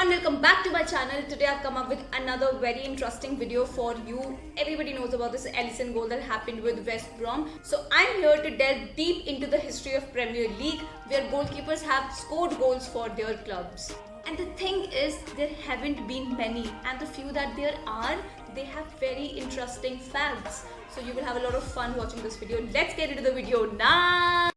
everyone, welcome back to my channel. Today I've come up with another very interesting video for you. Everybody knows about this Alisson goal that happened with West Brom. So I'm here to delve deep into the history of Premier League, where goalkeepers have scored goals for their clubs. And the thing is, there haven't been many, and the few that there are, they have very interesting facts. So you will have a lot of fun watching this video. Let's get into the video now.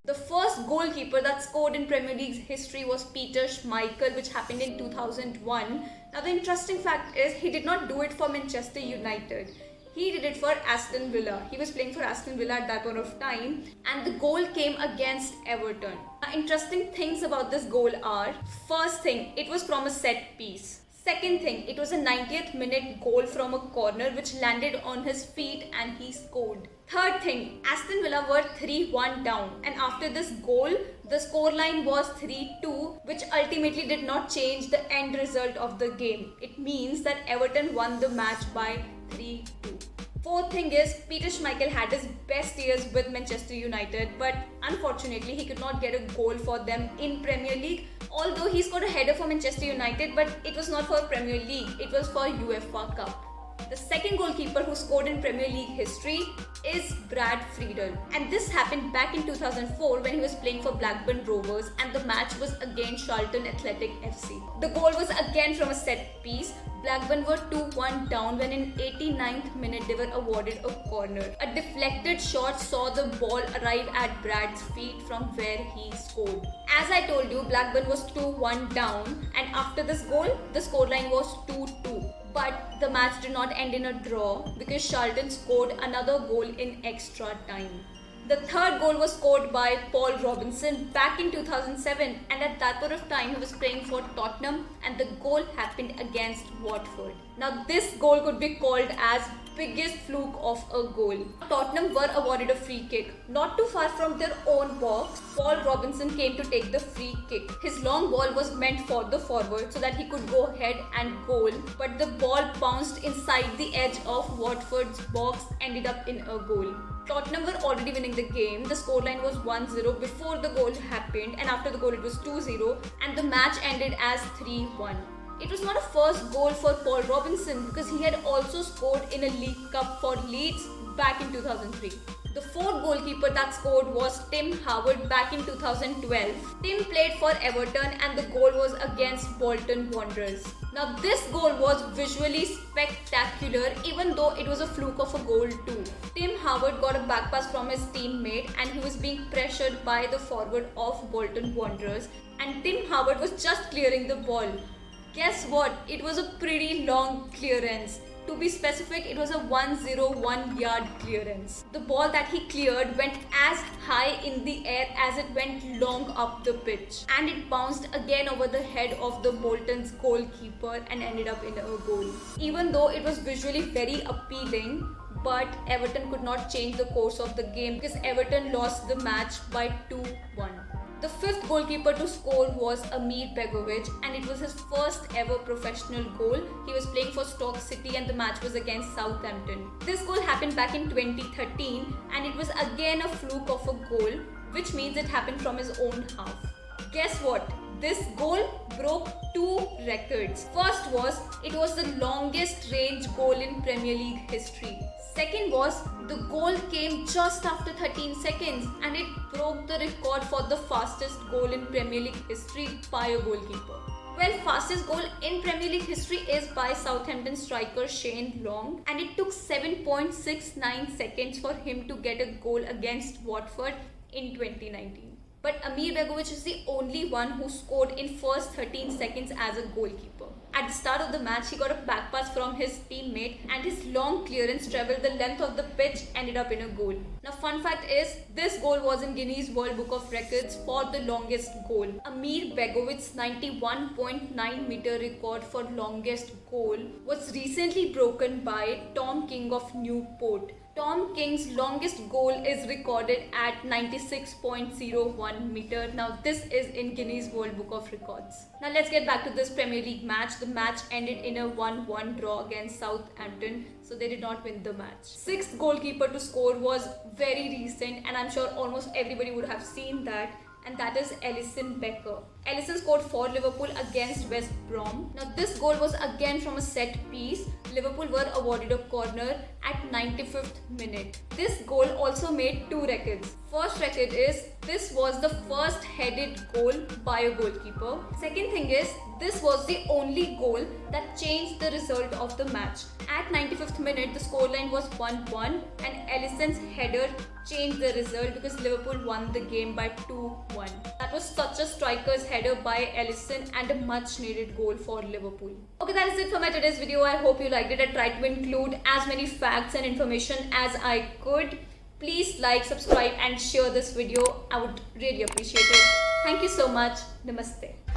The first goalkeeper that scored in Premier League's history was Peter Schmeichel, which happened in 2001. Now the interesting fact is, he did not do it for Manchester United. He did it for Aston Villa. He was playing for Aston Villa at that point of time, and the goal came against Everton. Now, interesting things about this goal are, first thing, it was from a set piece. Second thing, it was a 90th minute goal from a corner which landed on his feet and he scored. Third thing, Aston Villa were 3-1 down, and after this goal, the scoreline was 3-2, which ultimately did not change the end result of the game. It means that Everton won the match by 3-2. Fourth thing is, Peter Schmeichel had his best years with Manchester United, but unfortunately he could not get a goal for them in Premier League. Although he scored a header for Manchester United, but it was not for Premier League, it was for UEFA Cup. The second goalkeeper who scored in Premier League history is Brad Friedel, and this happened back in 2004 when he was playing for Blackburn Rovers, and the match was against Charlton Athletic FC. The goal was again from a set piece. Blackburn were 2-1 down when in 89th minute they were awarded a corner. A deflected shot saw the ball arrive at Brad's feet from where he scored. As I told you, Blackburn was 2-1 down, and after this goal, the scoreline was 2-2. But the match did not end in a draw because Charlton scored another goal in extra time. The third goal was scored by Paul Robinson back in 2007, and at that point of time he was playing for Tottenham, and the goal happened against Watford. Now this goal could be called as biggest fluke of a goal. Tottenham were awarded a free kick. Not too far from their own box, Paul Robinson came to take the free kick. His long ball was meant for the forward so that he could go ahead and goal, but the ball bounced inside the edge of Watford's box, ended up in a goal. Tottenham were already winning the game. The scoreline was 1-0 before the goal happened, and after the goal it was 2-0, and the match ended as 3-1. It was not a first goal for Paul Robinson because he had also scored in a League Cup for Leeds back in 2003. The fourth goalkeeper that scored was Tim Howard back in 2012. Tim played for Everton and the goal was against Bolton Wanderers. Now this goal was visually spectacular, even though it was a fluke of a goal too. Tim Howard got a back pass from his teammate and he was being pressured by the forward of Bolton Wanderers, and Tim Howard was just clearing the ball. Guess what? It was a pretty long clearance. To be specific, it was a 101 yard clearance. The ball that he cleared went as high in the air as it went long up the pitch, and it bounced again over the head of the Bolton's goalkeeper and ended up in a goal. Even though it was visually very appealing, but Everton could not change the course of the game because Everton lost the match by 2-1. The fifth goalkeeper to score was Amir Begovic, and it was his first ever professional goal. He was playing for Stoke City and the match was against Southampton. This goal happened back in 2013, and it was again a fluke of a goal, which means it happened from his own half. Guess what? This goal broke two records. First was, it was the longest range goal in Premier League history. Second was, the goal came just after 13 seconds and it broke the record for the fastest goal in Premier League history by a goalkeeper. Well, fastest goal in Premier League history is by Southampton striker Shane Long, and it took 7.69 seconds for him to get a goal against Watford in 2019. But Amir Begovic is the only one who scored in first 13 seconds as a goalkeeper. At the start of the match, he got a back pass from his teammate and his long clearance travelled the length of the pitch, ended up in a goal. Now fun fact is, this goal was in Guinness World Book of Records for the longest goal. Amir Begovic's 91.9 meter record for longest goal was recently broken by Tom King of Newport. Tom King's longest goal is recorded at 96.01 meter. Now this is in Guinness World Book of Records. Now let's get back to this Premier League match. The match ended in a 1-1 draw against Southampton, so they did not win the match. Sixth goalkeeper to score was very recent, and I'm sure almost everybody would have seen that, and that is Alisson Becker. Alisson scored for Liverpool against West Brom. Now this goal was again from a set piece. Liverpool were awarded a corner at 95th minute. This goal also made two records. First record is this was the first headed goal by a goalkeeper. Second thing is this was the only goal that changed the result of the match. At 95th minute, the scoreline was 1-1 and Alisson's header changed the result because Liverpool won the game by 2-1. That was such a striker's header by Alisson and a much needed goal for Liverpool. Okay, that is it for my today's video. I hope you liked it. I tried to include as many facts and information as I could. Please like, subscribe and share this video. I would really appreciate it. Thank you so much. Namaste.